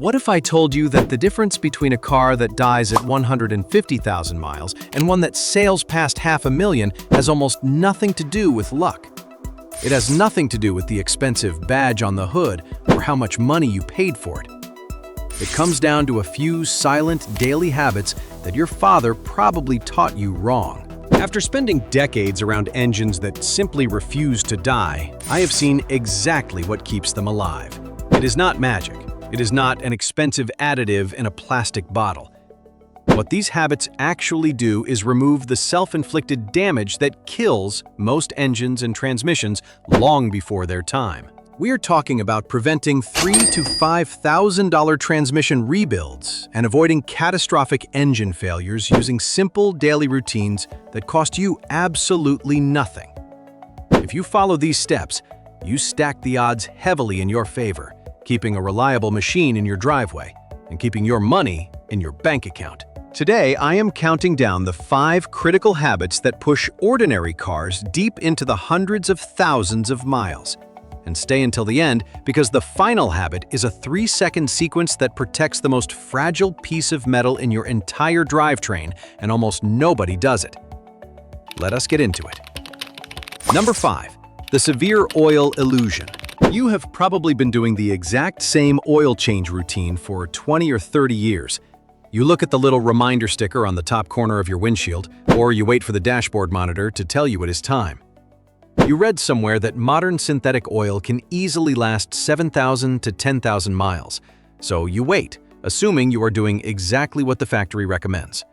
What if I told you that the difference between a car that dies at 150,000 miles and one that sails past 500,000 has almost nothing to do with luck? It has nothing to do with the expensive badge on the hood or how much money you paid for it. It comes down to a few silent daily habits that your father probably taught you wrong. After spending decades around engines that simply refuse to die, I have seen exactly what keeps them alive. It is not magic. It is not an expensive additive in a plastic bottle. What these habits actually do is remove the self-inflicted damage that kills most engines and transmissions long before their time. We are talking about preventing $3,000 to $5,000 transmission rebuilds and avoiding catastrophic engine failures using simple daily routines that cost you absolutely nothing. If you follow these steps, you stack the odds heavily in your favor, keeping a reliable machine in your driveway and keeping your money in your bank account. Today, I am counting down the 5 critical habits that push ordinary cars deep into the hundreds of thousands of miles. And stay until the end, because the final habit is a 3-second sequence that protects the most fragile piece of metal in your entire drivetrain, and almost nobody does it. Let us get into it. Number 5. The severe oil illusion. You have probably been doing the exact same oil change routine for 20 or 30 years. You look at the little reminder sticker on the top corner of your windshield, or you wait for the dashboard monitor to tell you it is time. You read somewhere that modern synthetic oil can easily last 7,000 to 10,000 miles, so you wait, assuming you are doing exactly what the factory recommends.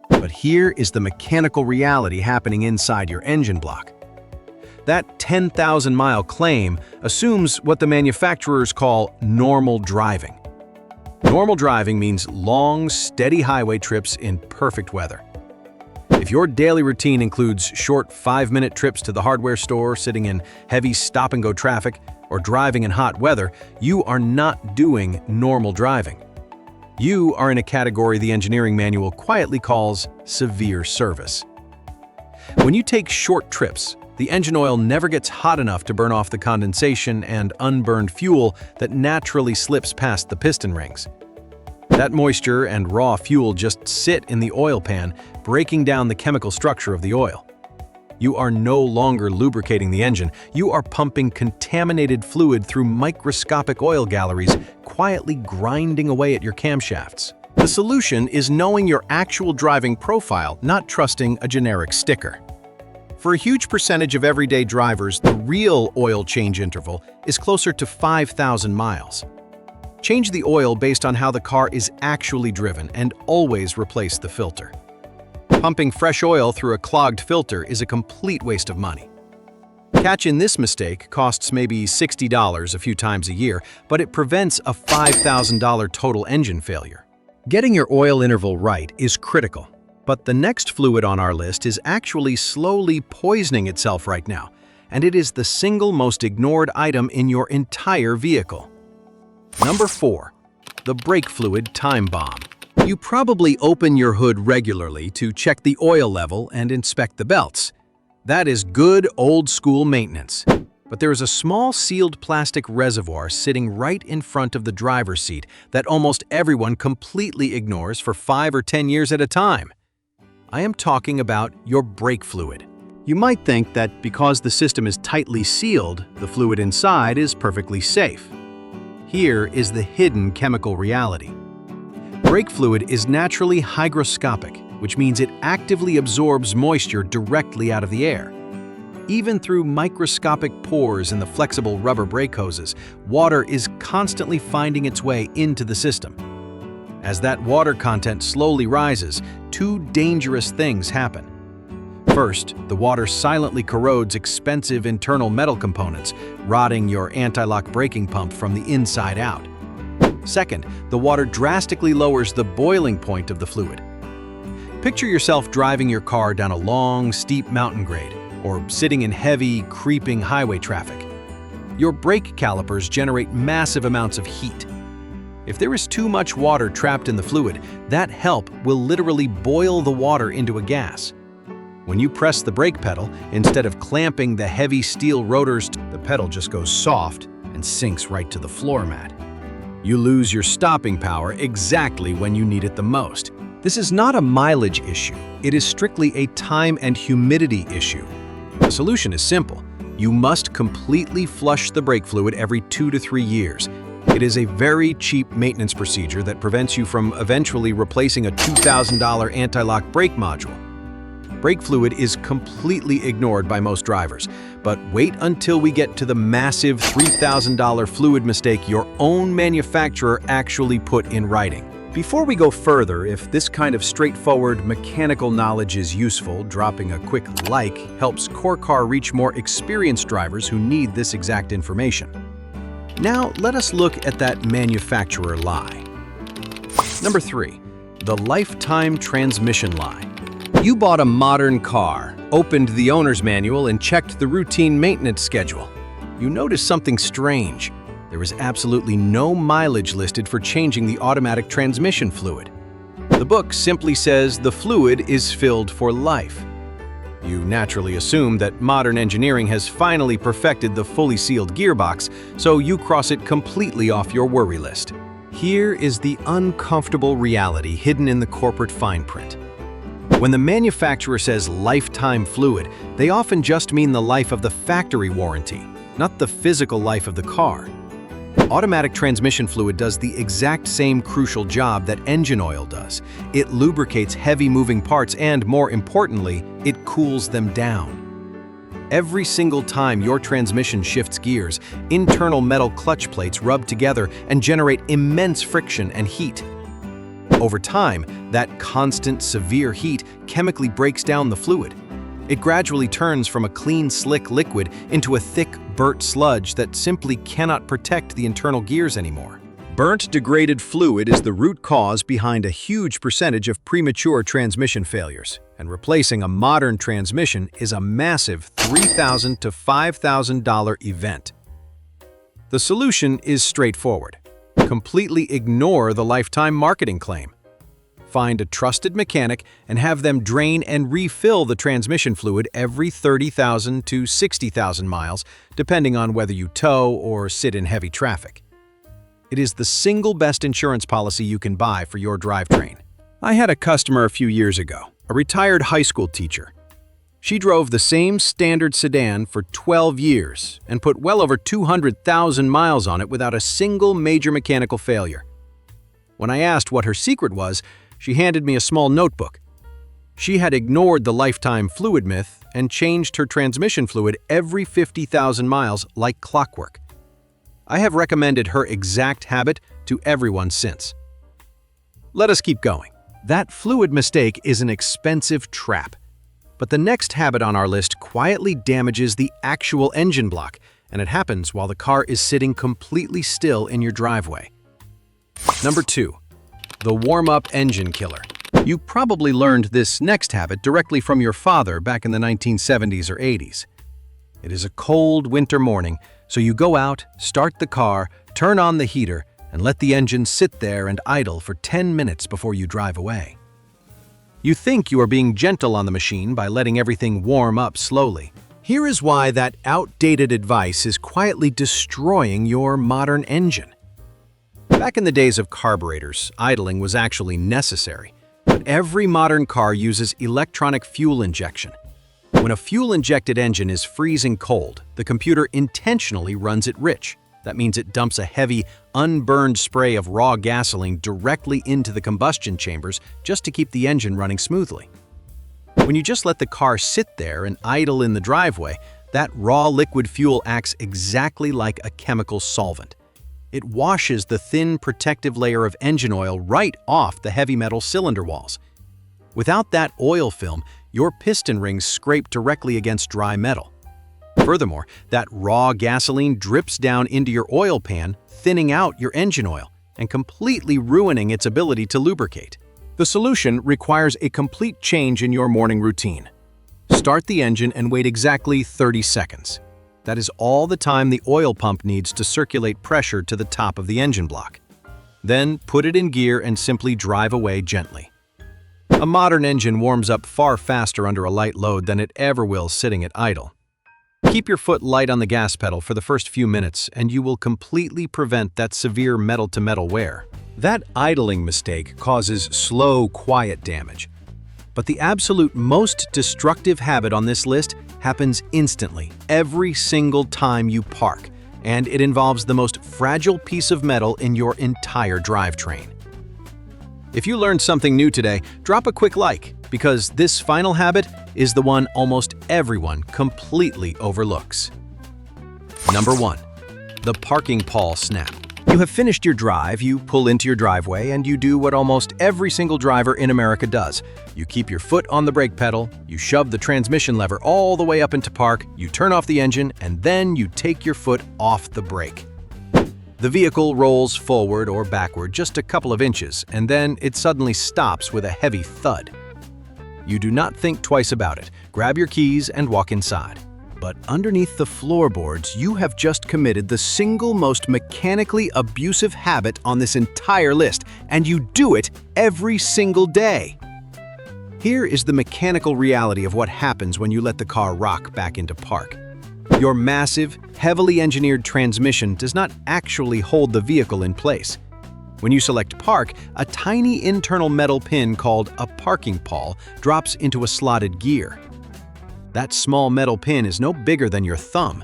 But here is the mechanical reality happening inside your engine block. That 10,000-mile claim assumes what the manufacturers call normal driving. Normal driving means long, steady highway trips in perfect weather. If your daily routine includes short 5-minute trips to the hardware store, sitting in heavy stop-and-go traffic, or driving in hot weather, you are not doing normal driving. You are in a category the engineering manual quietly calls severe service. When you take short trips, the engine oil never gets hot enough to burn off the condensation and unburned fuel that naturally slips past the piston rings. That moisture and raw fuel just sit in the oil pan, breaking down the chemical structure of the oil. You are no longer lubricating the engine, you are pumping contaminated fluid through microscopic oil galleries, quietly grinding away at your camshafts. The solution is knowing your actual driving profile, not trusting a generic sticker. For a huge percentage of everyday drivers, the real oil change interval is closer to 5,000 miles. Change the oil based on how the car is actually driven and always replace the filter. Pumping fresh oil through a clogged filter is a complete waste of money. Catching this mistake costs maybe $60 a few times a year, but it prevents a $5,000 total engine failure. Getting your oil interval right is critical, but the next fluid on our list is actually slowly poisoning itself right now, and it is the single most ignored item in your entire vehicle. Number 4. The brake fluid time bomb. You probably open your hood regularly to check the oil level and inspect the belts. That is good old-school maintenance. But there is a small sealed plastic reservoir sitting right in front of the driver's seat that almost everyone completely ignores for 5 or 10 years at a time. I am talking about your brake fluid. You might think that because the system is tightly sealed, the fluid inside is perfectly safe. Here is the hidden chemical reality. Brake fluid is naturally hygroscopic, which means it actively absorbs moisture directly out of the air. Even through microscopic pores in the flexible rubber brake hoses, water is constantly finding its way into the system. As that water content slowly rises, 2 dangerous things happen. First, the water silently corrodes expensive internal metal components, rotting your anti-lock braking pump from the inside out. Second, the water drastically lowers the boiling point of the fluid. Picture yourself driving your car down a long, steep mountain grade, or sitting in heavy, creeping highway traffic. Your brake calipers generate massive amounts of heat. If there is too much water trapped in the fluid, that help will literally boil the water into a gas. When you press the brake pedal, instead of clamping the heavy steel rotors, the pedal just goes soft and sinks right to the floor mat. You lose your stopping power exactly when you need it the most. This is not a mileage issue. It is strictly a time and humidity issue. The solution is simple. You must completely flush the brake fluid every 2 to 3 years. It is a very cheap maintenance procedure that prevents you from eventually replacing a $2,000 anti-lock brake module. Brake fluid is completely ignored by most drivers, but wait until we get to the massive $3,000 fluid mistake your own manufacturer actually put in writing. Before we go further, if this kind of straightforward mechanical knowledge is useful, dropping a quick like helps Car reach more experienced drivers who need this exact information. Now, let us look at that manufacturer lie. Number 3. The lifetime transmission lie. You bought a modern car, opened the owner's manual, and checked the routine maintenance schedule. You noticed something strange. There is absolutely no mileage listed for changing the automatic transmission fluid. The book simply says the fluid is filled for life. You naturally assume that modern engineering has finally perfected the fully sealed gearbox, so you cross it completely off your worry list. Here is the uncomfortable reality hidden in the corporate fine print. When the manufacturer says lifetime fluid, they often just mean the life of the factory warranty, not the physical life of the car. Automatic transmission fluid does the exact same crucial job that engine oil does. It lubricates heavy moving parts and, more importantly, it cools them down. Every single time your transmission shifts gears, internal metal clutch plates rub together and generate immense friction and heat. Over time, that constant, severe heat chemically breaks down the fluid. It gradually turns from a clean, slick liquid into a thick, burnt sludge that simply cannot protect the internal gears anymore. Burnt, degraded fluid is the root cause behind a huge percentage of premature transmission failures, and replacing a modern transmission is a massive $3,000 to $5,000 event. The solution is straightforward. Completely ignore the lifetime marketing claim. Find a trusted mechanic and have them drain and refill the transmission fluid every 30,000 to 60,000 miles, depending on whether you tow or sit in heavy traffic. It is the single best insurance policy you can buy for your drivetrain. I had a customer a few years ago, a retired high school teacher. She drove the same standard sedan for 12 years and put well over 200,000 miles on it without a single major mechanical failure. When I asked what her secret was, she handed me a small notebook. She had ignored the lifetime fluid myth and changed her transmission fluid every 50,000 miles like clockwork. I have recommended her exact habit to everyone since. Let us keep going. That fluid mistake is an expensive trap. But the next habit on our list quietly damages the actual engine block, and it happens while the car is sitting completely still in your driveway. Number 2. The warm-up engine killer. You probably learned this next habit directly from your father back in the 1970s or 80s. It is a cold winter morning, so you go out, start the car, turn on the heater, and let the engine sit there and idle for 10 minutes before you drive away. You think you are being gentle on the machine by letting everything warm up slowly. Here is why that outdated advice is quietly destroying your modern engine. Back in the days of carburetors, idling was actually necessary, but every modern car uses electronic fuel injection. When a fuel-injected engine is freezing cold, the computer intentionally runs it rich. That means it dumps a heavy, unburned spray of raw gasoline directly into the combustion chambers just to keep the engine running smoothly. When you just let the car sit there and idle in the driveway, that raw liquid fuel acts exactly like a chemical solvent. It washes the thin protective layer of engine oil right off the heavy metal cylinder walls. Without that oil film, your piston rings scrape directly against dry metal. Furthermore, that raw gasoline drips down into your oil pan, thinning out your engine oil and completely ruining its ability to lubricate. The solution requires a complete change in your morning routine. Start the engine and wait exactly 30 seconds. That is all the time the oil pump needs to circulate pressure to the top of the engine block. Then put it in gear and simply drive away gently. A modern engine warms up far faster under a light load than it ever will sitting at idle. Keep your foot light on the gas pedal for the first few minutes, and you will completely prevent that severe metal-to-metal wear. That idling mistake causes slow, quiet damage. But the absolute most destructive habit on this list happens instantly, every single time you park, and it involves the most fragile piece of metal in your entire drivetrain. If you learned something new today, drop a quick like, because this final habit is the one almost everyone completely overlooks. Number 1. The parking pawl snap. You have finished your drive, you pull into your driveway, and you do what almost every single driver in America does. You keep your foot on the brake pedal, you shove the transmission lever all the way up into park, you turn off the engine, and then you take your foot off the brake. The vehicle rolls forward or backward just a couple of inches, and then it suddenly stops with a heavy thud. You do not think twice about it. Grab your keys and walk inside. But underneath the floorboards, you have just committed the single most mechanically abusive habit on this entire list, and you do it every single day. Here is the mechanical reality of what happens when you let the car rock back into park. Your massive, heavily engineered transmission does not actually hold the vehicle in place. When you select Park, a tiny internal metal pin called a parking pawl drops into a slotted gear. That small metal pin is no bigger than your thumb.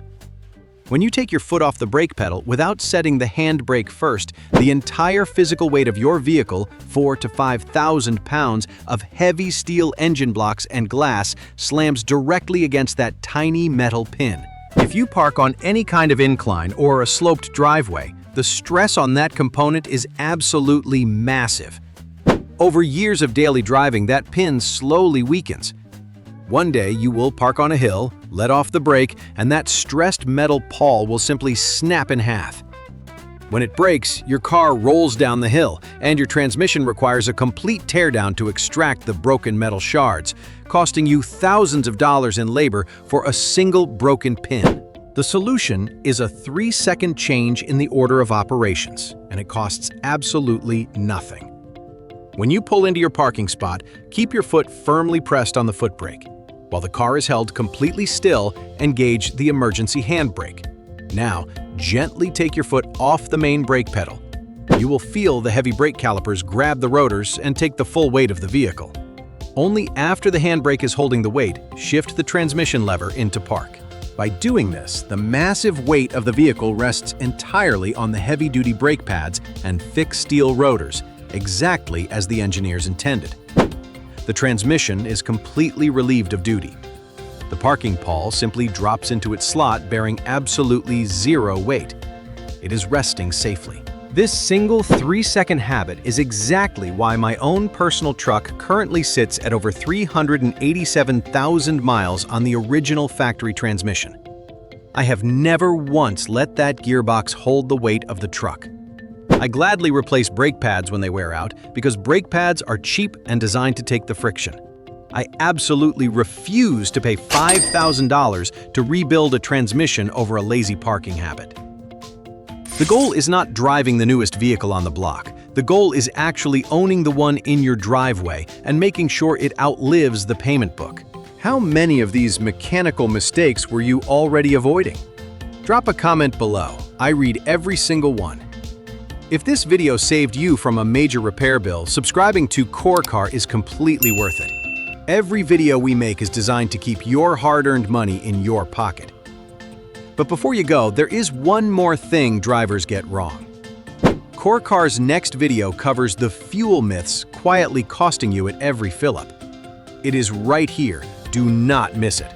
When you take your foot off the brake pedal without setting the handbrake first, the entire physical weight of your vehicle, 4,000 to 5,000 pounds of heavy steel engine blocks and glass, slams directly against that tiny metal pin. If you park on any kind of incline or a sloped driveway, the stress on that component is absolutely massive. Over years of daily driving, that pin slowly weakens. One day, you will park on a hill, let off the brake, and that stressed metal pawl will simply snap in half. When it breaks, your car rolls down the hill, and your transmission requires a complete teardown to extract the broken metal shards, costing you thousands of dollars in labor for a single broken pin. The solution is a 3-second change in the order of operations, and it costs absolutely nothing. When you pull into your parking spot, keep your foot firmly pressed on the foot brake. While the car is held completely still, engage the emergency handbrake. Now, gently take your foot off the main brake pedal. You will feel the heavy brake calipers grab the rotors and take the full weight of the vehicle. Only after the handbrake is holding the weight, shift the transmission lever into park. By doing this, the massive weight of the vehicle rests entirely on the heavy-duty brake pads and fixed steel rotors, exactly as the engineers intended. The transmission is completely relieved of duty. The parking pawl simply drops into its slot, bearing absolutely zero weight. It is resting safely. This single 3-second habit is exactly why my own personal truck currently sits at over 387,000 miles on the original factory transmission. I have never once let that gearbox hold the weight of the truck. I gladly replace brake pads when they wear out because brake pads are cheap and designed to take the friction. I absolutely refuse to pay $5,000 to rebuild a transmission over a lazy parking habit. The goal is not driving the newest vehicle on the block. The goal is actually owning the one in your driveway and making sure it outlives the payment book. How many of these mechanical mistakes were you already avoiding? Drop a comment below. I read every single one. If this video saved you from a major repair bill, subscribing to Core Car is completely worth it. Every video we make is designed to keep your hard-earned money in your pocket. But before you go, there is one more thing drivers get wrong. Core Car's next video covers the fuel myths quietly costing you at every fill-up. It is right here. Do not miss it.